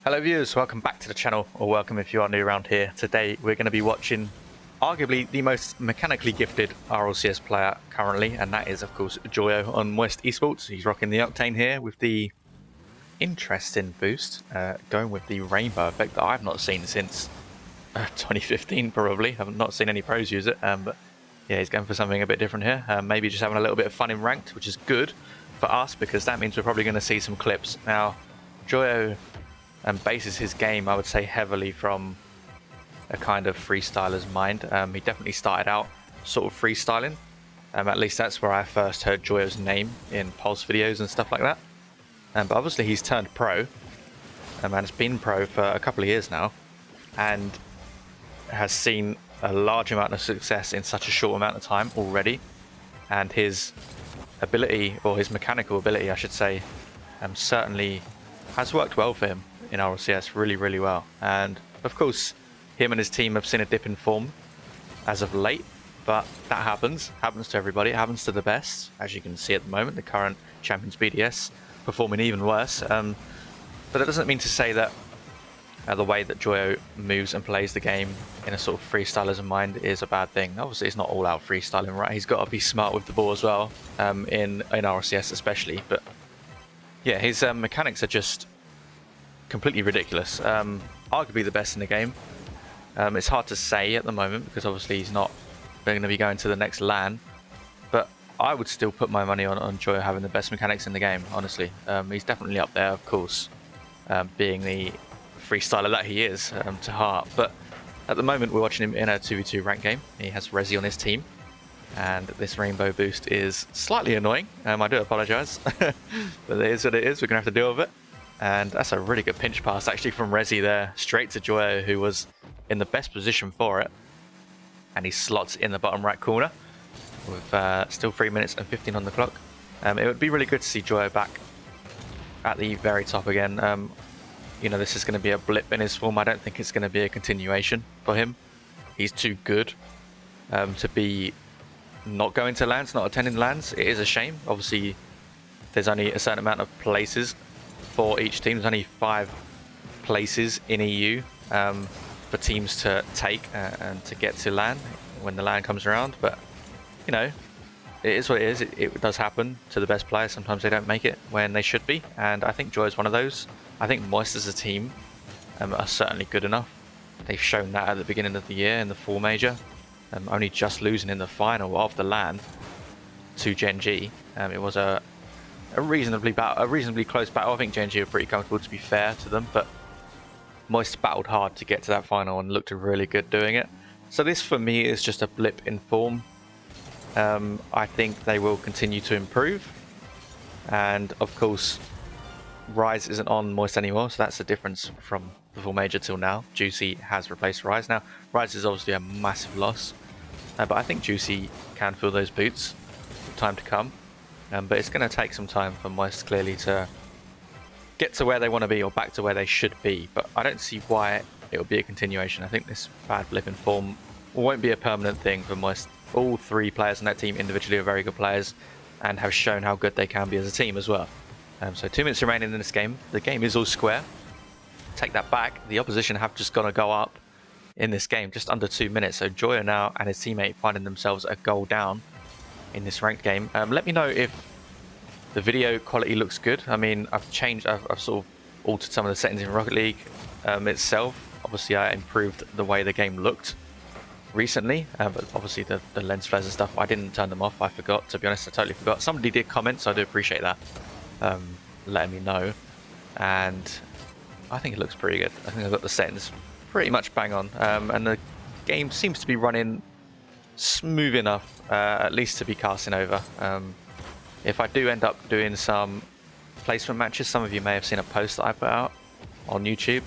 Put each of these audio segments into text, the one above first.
Hello viewers, welcome back to the channel, or welcome if you are new around here. Today we're going to be watching arguably the most mechanically gifted RLCS player currently, and that is of course Joyo on West Esports. He's rocking the Octane here with the interesting boost, going with the rainbow effect that I've not seen since 2015 probably. I've not seen any pros use it, but yeah, he's going for something a bit different here. Maybe just having a little bit of fun in ranked, which is good for us because that means we're probably going to see some clips. Now, Joyo bases his game, I would say, heavily from a kind of freestyler's mind. He definitely started out sort of freestyling. At least that's where I first heard Joyo's name in Pulse videos and stuff like that. But obviously he's turned pro, and has been pro for a couple of years now, and has seen a large amount of success in such a short amount of time already. And his ability, or his mechanical ability I should say, certainly has worked well for him in RLCS, really well. And of course him and his team have seen a dip in form as of late, but that happens to everybody. It happens to the best, as you can see at the moment. The current champions BDS performing even worse, but that doesn't mean to say that the way that Joyo moves and plays the game in a sort of freestyler's mind is a bad thing. Obviously it's not all out freestyling, right? He's got to be smart with the ball as well, in RLCS especially. But yeah, his mechanics are just completely ridiculous. Arguably the best in the game. It's hard to say at the moment because obviously he's not going to be going to the next LAN, but I would still put my money on Joyo having the best mechanics in the game, honestly. He's definitely up there, of course, being the freestyler that he is, to heart. But at the moment we're watching him in a 2v2 rank game. He has Resi on his team, and this rainbow boost is slightly annoying. I do apologise, but it is what it is. We're going to have to deal with it. And that's a really good pinch pass actually from Resi there, straight to Joyo, who was in the best position for it. And he slots in the bottom right corner with still 3 minutes and 15 on the clock. It would be really good to see Joyo back at the very top again. You know, this is going to be a blip in his form. I don't think it's going to be a continuation for him. He's too good to be not going to LANs, not attending LANs. It is a shame. Obviously, there's only a certain amount of places for each team. There's only 5 places in EU for teams to take and to get to LAN when the LAN comes around. But you know, it is what it is. It does happen to the best players. Sometimes they don't make it when they should be, and I think Joy is one of those. I think Moist as a team are certainly good enough. They've shown that at the beginning of the year in the 4 major, only just losing in the final of the LAN to Gen G. It was a reasonably close battle. I think Gen G were pretty comfortable, to be fair to them, but Moist battled hard to get to that final and looked really good doing it. So this for me is just a blip in form. I think they will continue to improve, and of course Rise isn't on Moist anymore, so that's the difference from the 4 major till now. Juicy has replaced Rise. Now Rise is obviously a massive loss, but I think Juicy can fill those boots with time to come. But it's going to take some time for Moist clearly to get to where they want to be, or back to where they should be. But I don't see why it will be a continuation. I think this bad blip in form won't be a permanent thing for Moist. All 3 players on that team individually are very good players and have shown how good they can be as a team as well. So 2 minutes remaining in this game. The game is all square. Take that back. The opposition have just got to go up in this game, just under 2 minutes. So Joyo now and his teammate finding themselves a goal down in this ranked game. Let me know if the video quality looks good. I mean, I've sort of altered some of the settings in Rocket League itself. Obviously I improved the way the game looked recently, but obviously the lens flares and stuff, I didn't turn them off. I forgot, to be honest. I totally forgot. Somebody did comment, so I do appreciate that, letting me know. And I think it looks pretty good. I think I've got the settings pretty much bang on, and the game seems to be running smooth enough, at least to be casting over. If I do end up doing some placement matches, some of you may have seen a post that I put out on YouTube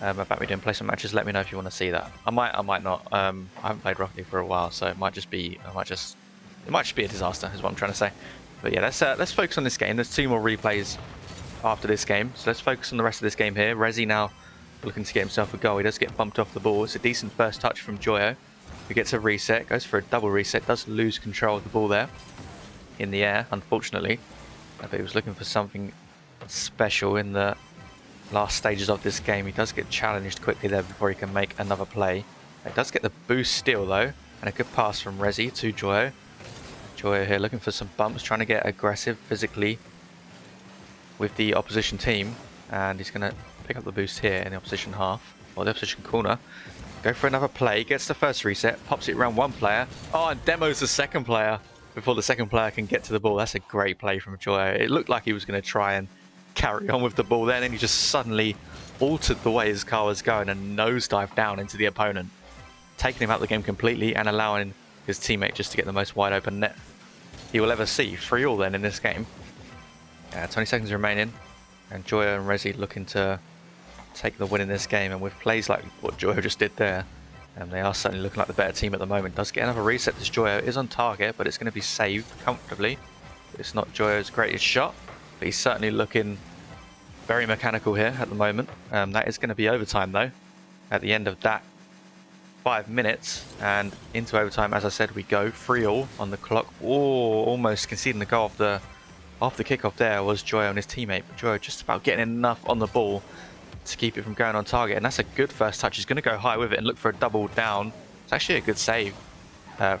about me doing placement matches. Let me know if you want to see that. I might not. I haven't played Rocket League for a while, so it might just be a disaster, is what I'm trying to say. But yeah, let's focus on this game. There's 2 more replays after this game, so let's focus on the rest of this game here. Resi now looking to get himself a goal. He does get bumped off the ball. It's a decent first touch from Joyo. He gets a reset, goes for a double reset, does lose control of the ball there in the air, unfortunately. But he was looking for something special in the last stages of this game. He does get challenged quickly there before he can make another play. He does get the boost steal though, and a good pass from Rezi to Joyo. Joyo here looking for some bumps, trying to get aggressive physically with the opposition team, and he's going to pick up the boost here in the opposition half, or the opposition corner. Go for another play, gets the first reset, pops it around one player. Oh, and demos the second player before the second player can get to the ball. That's a great play from Joyo. It looked like he was going to try and carry on with the ball there, and then he just suddenly altered the way his car was going and nosedived down into the opponent, taking him out of the game completely and allowing his teammate just to get the most wide open net he will ever see. 3-3 then in this game. 20 seconds remaining, and Joyo and Rezi looking to take the win in this game, and with plays like what Joyo just did there, they are certainly looking like the better team at the moment. Does get another reset. This Joyo is on target, but it's going to be saved comfortably. It's not Joyo's greatest shot, but he's certainly looking very mechanical here at the moment. That is going to be overtime though at the end of that 5 minutes, and into overtime as I said we go. 3-3 on the clock. Oh, almost conceding the goal off the kickoff there was Joyo and his teammate, but Joyo just about getting enough on the ball to keep it from going on target, and that's a good first touch. He's going to go high with it and look for a double down. It's actually a good save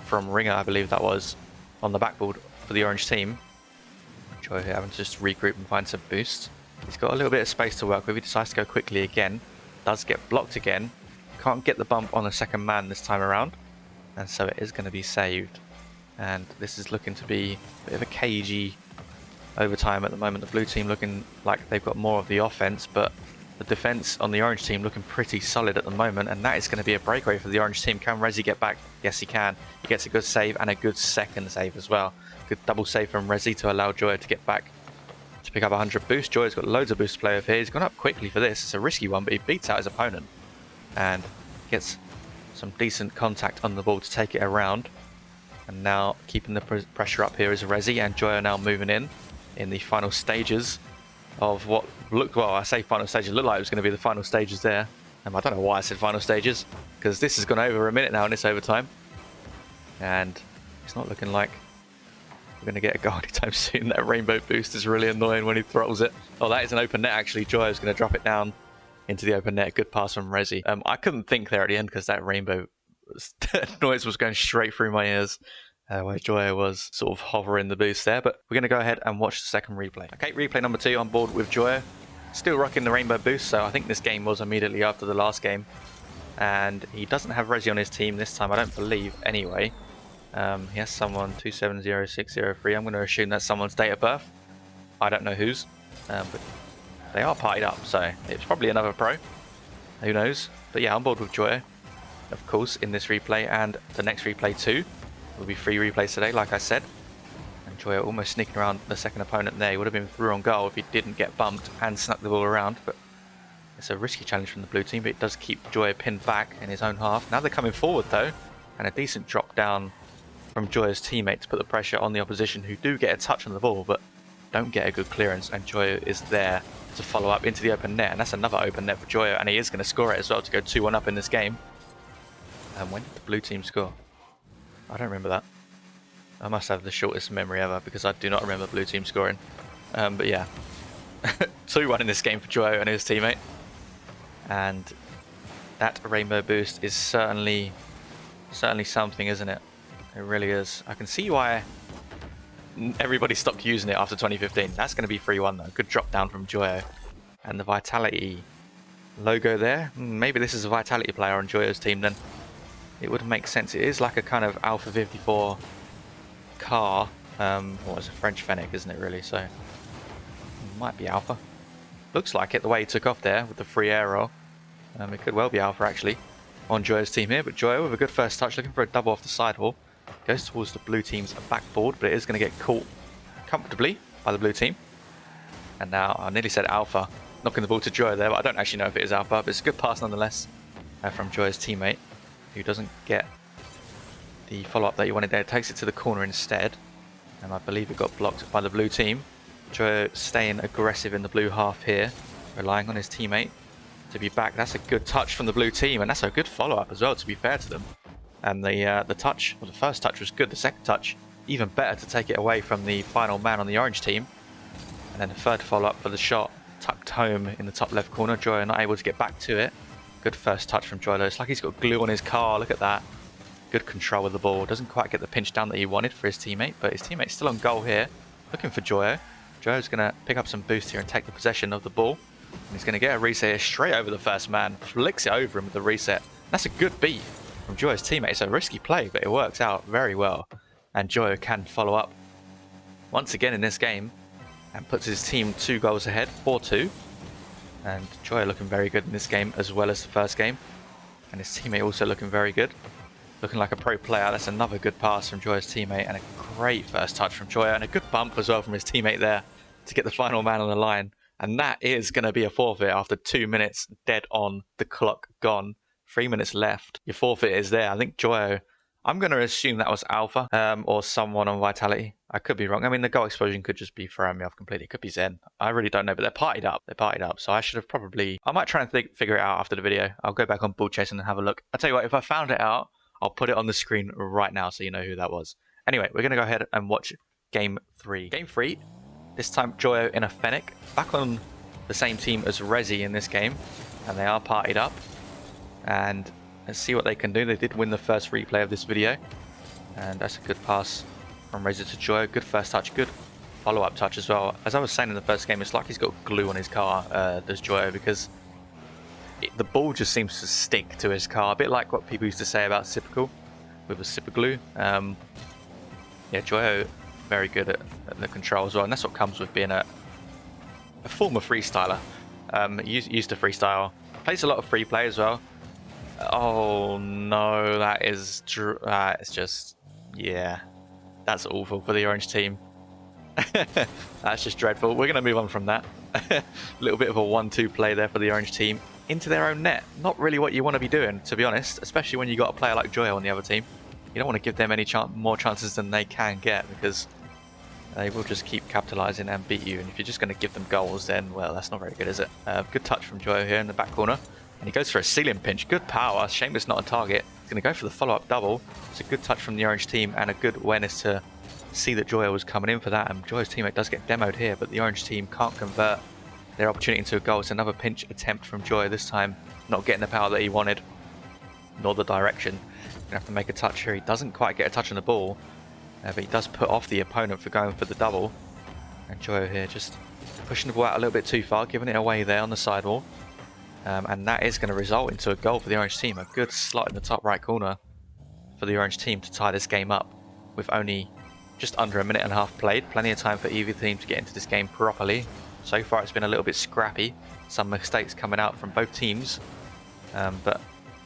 from Ringer, I believe that was, on the backboard for the orange team. Joyo here having to just regroup and find some boost. He's got a little bit of space to work with. He decides to go quickly again. Does get blocked again. Can't get the bump on the second man this time around, and so it is going to be saved. And this is looking to be a bit of a cagey overtime at the moment. The blue team looking like they've got more of the offense, but the defense on the orange team looking pretty solid at the moment, and that is going to be a breakaway for the orange team. Can Rezi get back? Yes, he can. He gets a good save and a good second save as well. Good double save from Rezi to allow Joyo to get back to pick up 100 boost. Joyo's got loads of boost to play with here. He's gone up quickly for this. It's a risky one, but he beats out his opponent and gets some decent contact on the ball to take it around. And now keeping the pressure up here is Rezi, and Joyo now moving in the final stages of what looked, well, I say final stages, it looked like it was going to be the final stages there. I don't know why I said final stages, because this has gone over a minute now in this overtime, and it's not looking like we're going to get a goal anytime soon. That rainbow boost is really annoying when he throttles it. Oh, that is an open net actually. Joyo's going to drop it down into the open net. Good pass from Rezi. I couldn't think there at the end because that rainbow noise was going straight through my ears. Where Joyo was sort of hovering the boost there, but we're going to go ahead and watch the second replay. Okay, replay number 2 on board with Joyo. Still rocking the rainbow boost, so I think this game was immediately after the last game. And he doesn't have Rezi on his team this time, I don't believe, anyway. He has someone 270603. I'm going to assume that's someone's date of birth. I don't know whose, but they are partied up, so it's probably another pro. Who knows? But yeah, on board with Joyo, of course, in this replay, and the next replay too. Will be 3 replays today, like I said. And Joyo almost sneaking around the second opponent there. He would have been through on goal if he didn't get bumped and snuck the ball around. But it's a risky challenge from the blue team, but it does keep Joyo pinned back in his own half. Now they're coming forward though, and a decent drop down from Joyo's teammate to put the pressure on the opposition, who do get a touch on the ball but don't get a good clearance. And Joyo is there to follow up into the open net, and that's another open net for Joyo, and he is going to score it as well to go 2-1 up in this game. And when did the blue team score? I don't remember that. I must have the shortest memory ever because I do not remember blue team scoring. But yeah, 2-1 in this game for Joyo and his teammate. And that rainbow boost is certainly something, isn't it? It really is. I can see why everybody stopped using it after 2015. That's going to be 3-1 though. Good drop down from Joyo. And the Vitality logo there. Maybe this is a Vitality player on Joyo's team then. It would make sense. It is like a kind of Alpha 54 car. Well, it's a French Fennec, isn't it really? So it might be Alpha. Looks like it the way he took off there with the free aero. It could well be Alpha actually on Joyo's team here. But Joyo with a good first touch, looking for a double off the sidewall. Goes towards the blue team's backboard, but it is going to get caught comfortably by the blue team. And now I nearly said Alpha, knocking the ball to Joyo there, but I don't actually know if it is Alpha. But it's a good pass nonetheless from Joyo's teammate, who doesn't get the follow-up that he wanted there. It takes it to the corner instead, and I believe it got blocked by the blue team. Joyo staying aggressive in the blue half here, relying on his teammate to be back. That's a good touch from the blue team, and that's a good follow-up as well, to be fair to them. And the touch, well, the first touch was good. The second touch, even better, to take it away from the final man on the orange team. And then the third follow-up for the shot tucked home in the top left corner. Joyo not able to get back to it. Good first touch from Joyo. It's like he's got glue on his car. Look at that. Good control of the ball. Doesn't quite get the pinch down that he wanted for his teammate, but his teammate's still on goal here. Looking for Joyo. Joyo's going to pick up some boost here and take the possession of the ball. And he's going to get a reset here straight over the first man. Flicks it over him with the reset. That's a good beat from Joyo's teammate. It's a risky play, but it works out very well. And Joyo can follow up once again in this game and puts his team 2 goals ahead, 4-2. And Joyo looking very good in this game as well as the first game. And his teammate also looking very good. Looking like a pro player. That's another good pass from Joyo's teammate and a great first touch from Joyo and a good bump as well from his teammate there to get the final man on the line. And that is going to be a forfeit after 2 minutes dead on, the clock gone, 3 minutes left. Your forfeit is there. I think Joyo, I'm going to assume that was Alpha or someone on Vitality. I could be wrong. I mean, the goal explosion could just be throwing me off completely. It could be Zen. I really don't know, but they're partied up. They're partied up. So I should have probably... I might try and figure it out after the video. I'll go back on Ball Chasing and have a look. I'll tell you what, if I found it out, I'll put it on the screen right now so you know who that was. Anyway, we're going to go ahead and watch Game 3. Game 3, this time Joyo in a Fennec. Back on the same team as Rezi in this game. And they are partied up. And let's see what they can do. They did win the first replay of this video. And that's a good pass from Rezi to Joyo. Good first touch, good follow-up touch as well. As I was saying in the first game, it's like he's got glue on his car, does Joyo, because the ball just seems to stick to his car, a bit like what people used to say about Sipical with a super glue. Yeah, Joyo very good at the control as well, and that's what comes with being a former freestyler. Used to freestyle, plays a lot of free play as well. Oh no, that is it's just, yeah, that's awful for the orange team. That's just dreadful. We're going to move on from that. A little bit of a 1-2 play there for the orange team into their own net. Not really what you want to be doing, to be honest, especially when you got a player like Joyo on the other team. You don't want to give them any more chances than they can get, because they will just keep capitalizing and beat you. And if you're just going to give them goals, then, well, that's not very good, is it? Good touch from Joyo here in the back corner. And he goes for a ceiling pinch. Good power. Shame it's not on target. He's going to go for the follow-up double. It's a good touch from the orange team and a good awareness to see that Joyo was coming in for that. And Joyo's teammate does get demoed here, but the orange team can't convert their opportunity into a goal. It's another pinch attempt from Joyo, this time not getting the power that he wanted, nor the direction. Gonna have to make a touch here. He doesn't quite get a touch on the ball, but he does put off the opponent for going for the double. And Joyo here just pushing the ball out a little bit too far, giving it away there on the sidewall. And that is going to result into a goal for the orange team. A good slot in the top right corner for the orange team to tie this game up with only just under a minute and a half played. Plenty of time for either team to get into this game properly. So far it's been a little bit scrappy. Some mistakes coming out from both teams. But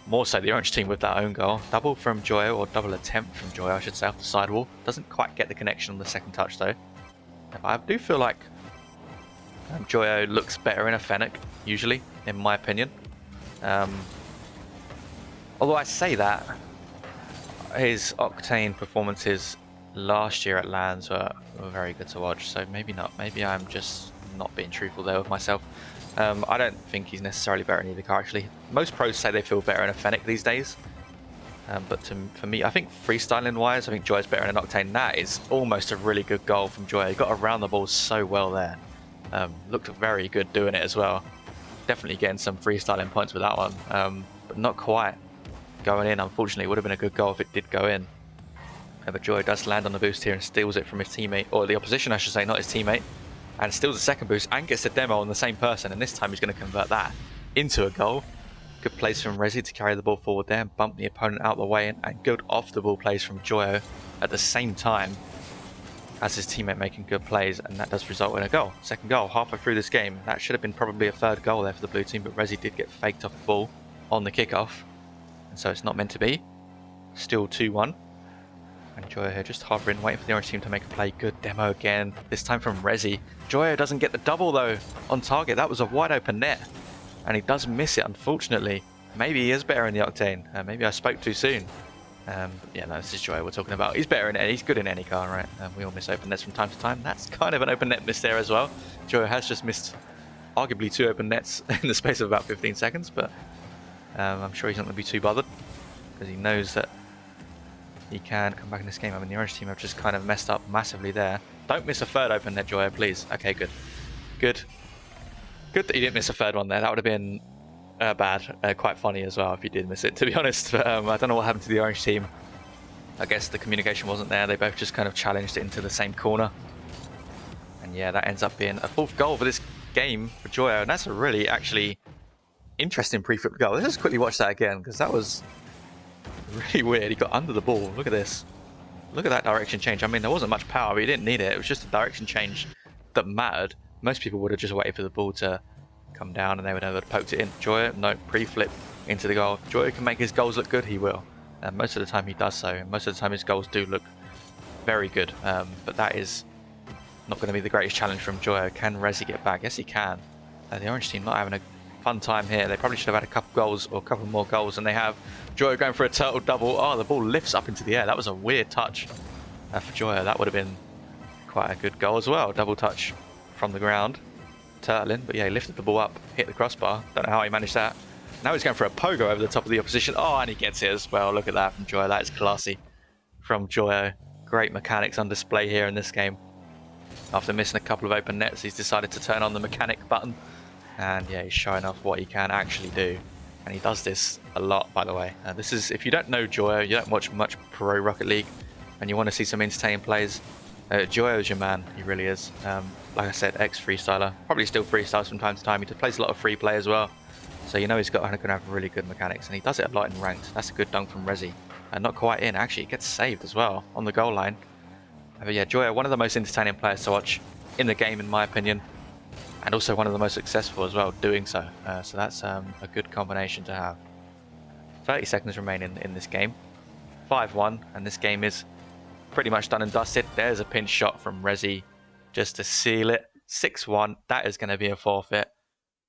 more so the orange team with that own goal. Double from Joyo, or double attempt from Joyo I should say, off the sidewall. Doesn't quite get the connection on the second touch though. I do feel like Joyo looks better in a Fennec, usually, in my opinion. Although I say that, his Octane performances last year at LANs were very good to watch, so maybe not. Maybe I'm just not being truthful there with myself. I don't think he's necessarily better in either car, actually. Most pros say they feel better in a Fennec these days. But for me, I think freestyling wise, I think Joyo's better in an Octane. That is almost a really good goal from Joyo. He got around the ball so well there. Looked very good doing it as well. Definitely getting some freestyling points with that one, but not quite going in. Unfortunately, it would have been a good goal if it did go in. But Joyo does land on the boost here and steals it from his teammate, or the opposition I should say, not his teammate, and steals the second boost and gets a demo on the same person, and this time he's going to convert that into a goal. Good plays from Rezi to carry the ball forward there and bump the opponent out of the way, and good off the ball plays from Joyo at the same time as his teammate making good plays, and that does result in a goal. Second goal halfway through this game. That should have been probably a third goal there for the blue team, but Rezi did get faked off the ball on the kickoff, and so it's not meant to be. Still 2-1. And Joyo here just hovering, waiting for the orange team to make a play. Good demo again, this time from Rezi. Joyo doesn't get the double though on target. That was a wide open net, and he does miss it, unfortunately. Maybe he is better in the Octane. Maybe I spoke too soon. Yeah, no, this is Joyo we're talking about. He's better in any, he's good in any car, right? We all miss open nets from time to time. That's kind of an open net miss there as well. Joyo has just missed arguably 2 open nets in the space of about 15 seconds, but I'm sure he's not going to be too bothered, because he knows that he can come back in this game. I mean, the orange team have just kind of messed up massively there. Don't miss a third open net, Joyo, please. Okay, good. Good. Good that you didn't miss a third one there. That would have been bad. Quite funny as well if you did miss it, to be honest. But, I don't know what happened to the orange team. I guess the communication wasn't there. They both just kind of challenged it into the same corner. And yeah, that ends up being a 4th goal for this game for Joyo. And that's a really, actually, interesting pre-flip goal. Let's just quickly watch that again, because that was really weird. He got under the ball. Look at this. Look at that direction change. I mean, there wasn't much power, but he didn't need it. It was just a direction change that mattered. Most people would have just waited for the ball to come down and they would have poked it in. Joyo, no, pre-flip into the goal. If Joyo can make his goals look good, he will. And most of the time he does so. And most of the time his goals do look very good. But that is not going to be the greatest challenge from Joyo. Can Rezi get back? Yes, he can. The orange team not having a fun time here. They probably should have had a couple goals or a couple more goals than they have. Joyo going for a turtle double. Oh, the ball lifts up into the air. That was a weird touch for Joyo. That would have been quite a good goal as well. Double touch from the ground. Turtling, but yeah, he lifted the ball up, hit the crossbar. Don't know how he managed that. Now he's going for a pogo over the top of the opposition. Oh, and he gets it as well. Look at that from Joyo. That is classy from Joyo. Great mechanics on display here in this game. After missing a couple of open nets, he's decided to turn on the mechanic button. And yeah, he's showing off what he can actually do. And he does this a lot, by the way. This is, if you don't know Joyo, you don't watch much Pro Rocket League, and you want to see some entertaining plays, Joyo is your man. He really is. Like I said, ex-freestyler. Probably still freestyles from time to time. He plays a lot of free play as well. So you know he's going to have really good mechanics. And he does it a lot in ranked. That's a good dunk from Rezi. And not quite in. Actually, it gets saved as well on the goal line. But yeah, Joyo, one of the most entertaining players to watch in the game, in my opinion. And also one of the most successful as well, doing so. So that's a good combination to have. 30 seconds remaining in this game. 5-1. And this game is pretty much done and dusted. There's a pinch shot from Rezi just to seal it. 6-1. That is going to be a forfeit.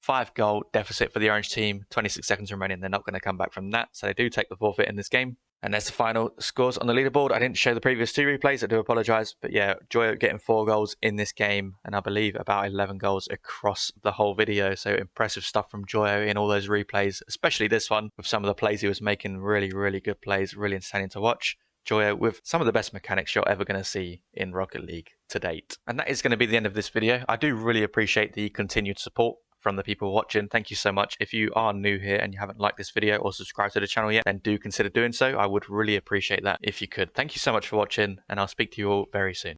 5-goal deficit for the orange team. 26 seconds remaining. They're not going to come back from that. So they do take the forfeit in this game. And there's the final scores on the leaderboard. I didn't show the previous 2 replays. I do apologise. But yeah, Joyo getting 4 goals in this game. And I believe about 11 goals across the whole video. So impressive stuff from Joyo in all those replays. Especially this one with some of the plays he was making. Really, really good plays. Really entertaining to watch. Joyo with some of the best mechanics you're ever going to see in Rocket League to date. And that is going to be the end of this video. I do really appreciate the continued support from the people watching. Thank you so much. If you are new here and you haven't liked this video or subscribed to the channel yet, then do consider doing so. I would really appreciate that if you could. Thank you so much for watching, and I'll speak to you all very soon.